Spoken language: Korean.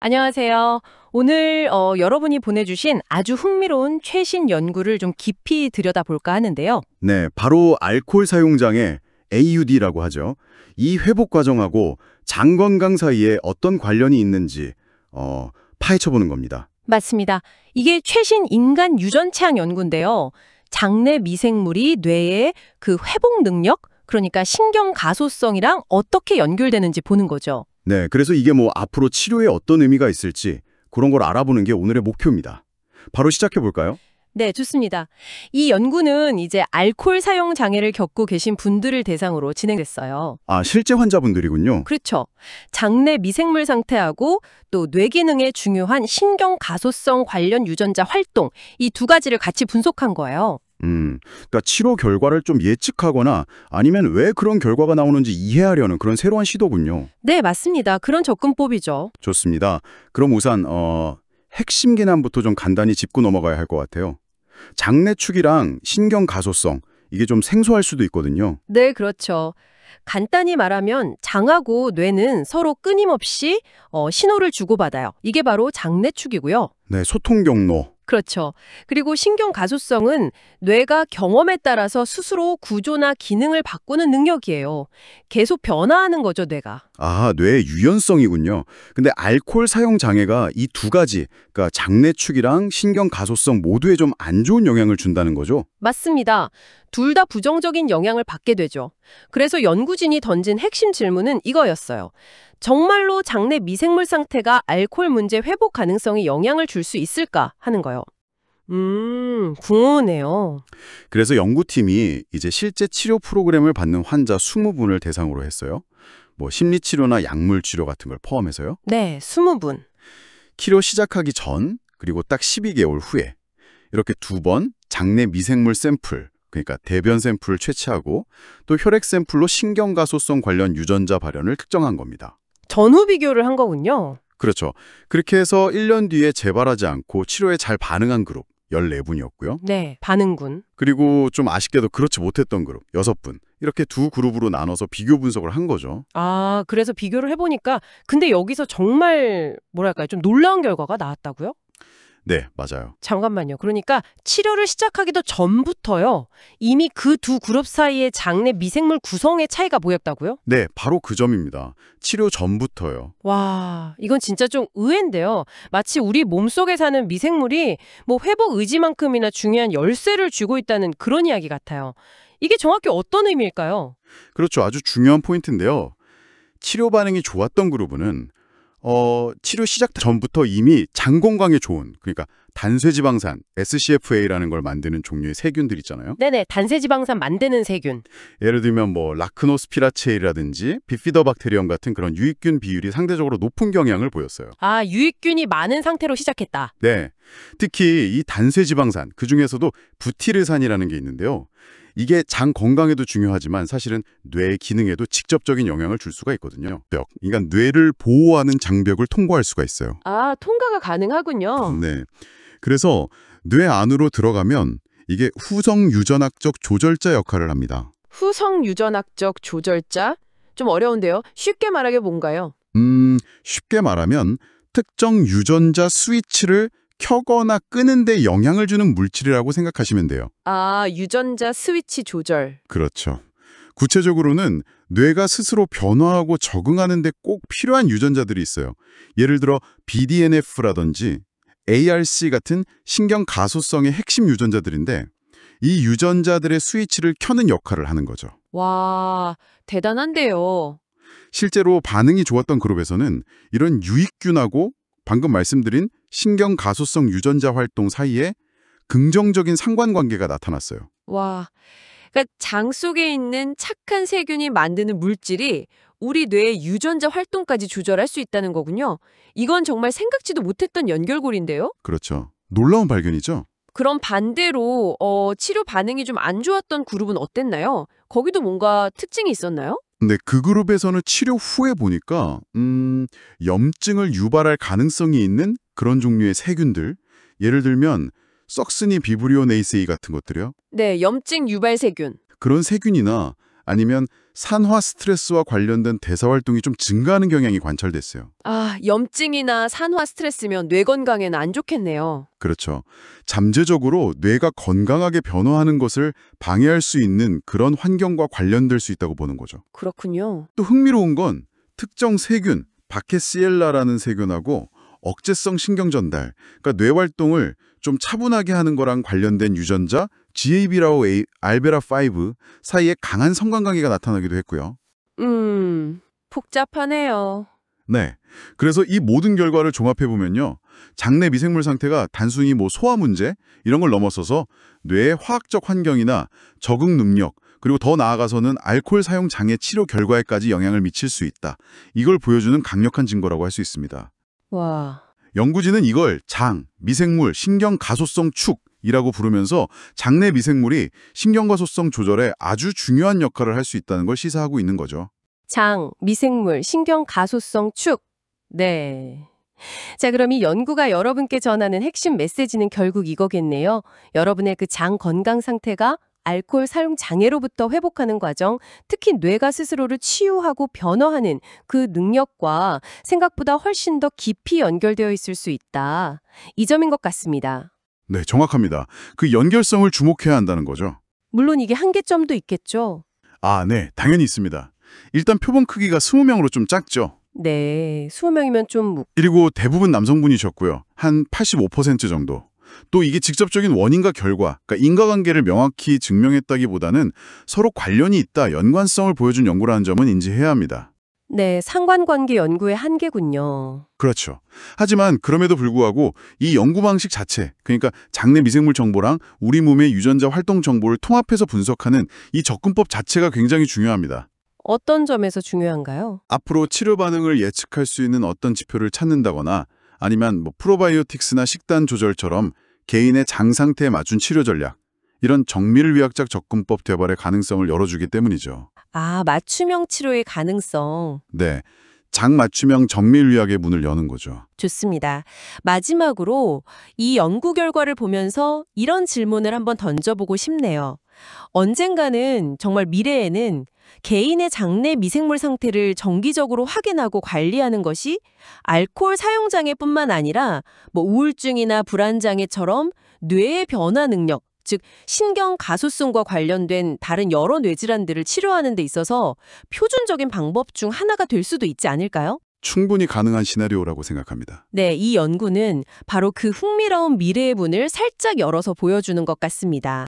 안녕하세요. 오늘 여러분이 보내주신 아주 흥미로운 최신 연구를 좀 깊이 들여다볼까 하는데요. 네, 바로 알코올 사용장애 AUD라고 하죠. 이 회복 과정하고 장 건강 사이에 어떤 관련이 있는지 파헤쳐보는 겁니다. 맞습니다. 이게 최신 인간 유전체학 연구인데요. 장내 미생물이 뇌의 그 회복 능력, 그러니까 신경 가소성이랑 어떻게 연결되는지 보는 거죠. 네, 그래서 이게 뭐 앞으로 치료에 어떤 의미가 있을지 그런 걸 알아보는 게 오늘의 목표입니다. 바로 시작해볼까요? 네, 좋습니다. 이 연구는 이제 알코올 사용 장애를 겪고 계신 분들을 대상으로 진행됐어요. 아, 실제 환자분들이군요. 그렇죠. 장내 미생물 상태하고 또 뇌 기능에 중요한 신경 가소성 관련 유전자 활동, 이 두 가지를 같이 분석한 거예요. 그러니까 치료 결과를 좀 예측하거나 아니면 왜 그런 결과가 나오는지 이해하려는 그런 새로운 시도군요. 네, 맞습니다. 그런 접근법이죠. 좋습니다. 그럼 우선 핵심 개념부터 좀 간단히 짚고 넘어가야 할 것 같아요. 장내축이랑 신경 가소성, 이게 좀 생소할 수도 있거든요. 네, 그렇죠. 간단히 말하면 장하고 뇌는 서로 끊임없이 신호를 주고받아요. 이게 바로 장내축이고요. 네, 소통 경로. 그렇죠. 그리고 신경 가소성은 뇌가 경험에 따라서 스스로 구조나 기능을 바꾸는 능력이에요. 계속 변화하는 거죠, 뇌가. 아, 뇌의 유연성이군요. 근데 알코올 사용 장애가 이 두 가지, 그러니까 장내축이랑 신경 가소성 모두에 좀 안 좋은 영향을 준다는 거죠? 맞습니다. 둘 다 부정적인 영향을 받게 되죠. 그래서 연구진이 던진 핵심 질문은 이거였어요. 정말로 장내 미생물 상태가 알코올 문제 회복 가능성에 영향을 줄 수 있을까 하는 거요. 궁금하네요. 그래서 연구팀이 이제 실제 치료 프로그램을 받는 환자 20분을 대상으로 했어요. 뭐 심리치료나 약물치료 같은 걸 포함해서요. 네, 20분. 치료 시작하기 전, 그리고 딱 12개월 후에 이렇게 두 번 장내 미생물 샘플, 그러니까 대변 샘플을 채취하고 또 혈액 샘플로 신경가소성 관련 유전자 발현을 특정한 겁니다. 전후 비교를 한 거군요. 그렇죠. 그렇게 해서 1년 뒤에 재발하지 않고 치료에 잘 반응한 그룹 14분이었고요. 네, 반응군. 그리고 좀 아쉽게도 그렇지 못했던 그룹 6분. 이렇게 두 그룹으로 나눠서 비교 분석을 한 거죠. 아, 그래서 비교를 해보니까 근데 여기서 정말 뭐랄까요? 좀 놀라운 결과가 나왔다고요? 네, 맞아요. 잠깐만요. 그러니까 치료를 시작하기도 전부터요. 이미 그 두 그룹 사이의 장내 미생물 구성의 차이가 보였다고요? 네, 바로 그 점입니다. 치료 전부터요. 와, 이건 진짜 좀 의외인데요. 마치 우리 몸속에 사는 미생물이 뭐 회복 의지만큼이나 중요한 열쇠를 쥐고 있다는 그런 이야기 같아요. 이게 정확히 어떤 의미일까요? 그렇죠. 아주 중요한 포인트인데요. 치료 반응이 좋았던 그룹은 치료 시작 전부터 이미 장 건강에 좋은, 그러니까 단쇄지방산, SCFA라는 걸 만드는 종류의 세균들 있잖아요. 네네, 단세지방산 만드는 세균. 예를 들면 뭐 라크노스피라체이라든지 비피더박테리엄 같은 그런 유익균 비율이 상대적으로 높은 경향을 보였어요. 아, 유익균이 많은 상태로 시작했다. 네, 특히 이 단쇄지방산, 그중에서도 부티르산이라는 게 있는데요. 이게 장 건강에도 중요하지만 사실은 뇌 기능에도 직접적인 영향을 줄 수가 있거든요. 그러니까 뇌를 보호하는 장벽을 통과할 수가 있어요. 아, 통과가 가능하군요. 네, 그래서 뇌 안으로 들어가면 이게 후성 유전학적 조절자 역할을 합니다. 후성 유전학적 조절자? 좀 어려운데요. 쉽게 말하게 뭔가요? 쉽게 말하면 특정 유전자 스위치를 켜거나 끄는 데 영향을 주는 물질이라고 생각하시면 돼요. 아, 유전자 스위치 조절. 그렇죠. 구체적으로는 뇌가 스스로 변화하고 적응하는 데 꼭 필요한 유전자들이 있어요. 예를 들어 BDNF라든지 ARC 같은 신경 가소성의 핵심 유전자들인데 이 유전자들의 스위치를 켜는 역할을 하는 거죠. 와, 대단한데요. 실제로 반응이 좋았던 그룹에서는 이런 유익균하고 방금 말씀드린 신경 가소성 유전자 활동 사이에 긍정적인 상관관계가 나타났어요. 와, 그러니까 장 속에 있는 착한 세균이 만드는 물질이 우리 뇌의 유전자 활동까지 조절할 수 있다는 거군요. 이건 정말 생각지도 못했던 연결고리인데요. 그렇죠. 놀라운 발견이죠? 그럼 반대로 치료 반응이 좀 안 좋았던 그룹은 어땠나요? 거기도 뭔가 특징이 있었나요? 근데 그 그룹에서는 치료 후에 보니까 염증을 유발할 가능성이 있는 그런 종류의 세균들, 예를 들면 석스니 비브리오네이세이 같은 것들이요. 네, 염증 유발 세균. 그런 세균이나 아니면 산화 스트레스와 관련된 대사 활동이 좀 증가하는 경향이 관찰됐어요. 아, 염증이나 산화 스트레스면 뇌 건강에는 안 좋겠네요. 그렇죠. 잠재적으로 뇌가 건강하게 변화하는 것을 방해할 수 있는 그런 환경과 관련될 수 있다고 보는 거죠. 그렇군요. 또 흥미로운 건 특정 세균, 바케시엘라라는 세균하고 억제성 신경 전달, 그러니까 뇌 활동을 좀 차분하게 하는 거랑 관련된 유전자 GAB라고 알베라5 사이에 강한 성관관계가 나타나기도 했고요. 복잡하네요. 네. 그래서 이 모든 결과를 종합해보면요. 장내 미생물 상태가 단순히 소화 문제 이런 걸 넘어서서 뇌의 화학적 환경이나 적응 능력 그리고 더 나아가서는 알코올 사용 장애 치료 결과에까지 영향을 미칠 수 있다. 이걸 보여주는 강력한 증거라고 할 수 있습니다. 와. 연구진은 이걸 장, 미생물, 신경가소성 축이라고 부르면서 장내 미생물이 신경가소성 조절에 아주 중요한 역할을 할 수 있다는 걸 시사하고 있는 거죠. 장, 미생물, 신경 가소성 축. 네. 자, 그럼 이 연구가 여러분께 전하는 핵심 메시지는 결국 이거겠네요. 여러분의 그 장 건강 상태가 알코올 사용 장애로부터 회복하는 과정, 특히 뇌가 스스로를 치유하고 변화하는 그 능력과 생각보다 훨씬 더 깊이 연결되어 있을 수 있다. 이 점인 것 같습니다. 네, 정확합니다. 그 연결성을 주목해야 한다는 거죠. 물론 이게 한계점도 있겠죠. 아, 네, 당연히 있습니다. 일단 표본 크기가 20명으로 좀 작죠. 네, 20명이면 좀 그리고 대부분 남성분이셨고요. 한 85% 정도. 또 이게 직접적인 원인과 결과, 그러니까 인과관계를 명확히 증명했다기보다는 서로 관련이 있다, 연관성을 보여준 연구라는 점은 인지해야 합니다. 네, 상관관계 연구의 한계군요. 그렇죠. 하지만 그럼에도 불구하고 이 연구 방식 자체, 그러니까 장내 미생물 정보랑 우리 몸의 유전자 활동 정보를 통합해서 분석하는 이 접근법 자체가 굉장히 중요합니다. 어떤 점에서 중요한가요? 앞으로 치료 반응을 예측할 수 있는 어떤 지표를 찾는다거나 아니면 프로바이오틱스나 식단 조절처럼 개인의 장 상태에 맞춘 치료 전략, 이런 정밀의학적 접근법 개발의 가능성을 열어주기 때문이죠. 아, 맞춤형 치료의 가능성. 네, 장 맞춤형 정밀의학의 문을 여는 거죠. 좋습니다. 마지막으로 이 연구 결과를 보면서 이런 질문을 한번 던져보고 싶네요. 언젠가는 정말 미래에는 개인의 장내 미생물 상태를 정기적으로 확인하고 관리하는 것이 알코올 사용 장애뿐만 아니라 우울증이나 불안 장애처럼 뇌의 변화 능력, 즉 신경 가소성과 관련된 다른 여러 뇌질환들을 치료하는 데 있어서 표준적인 방법 중 하나가 될 수도 있지 않을까요? 충분히 가능한 시나리오라고 생각합니다. 네, 이 연구는 바로 그 흥미로운 미래의 문을 살짝 열어서 보여주는 것 같습니다.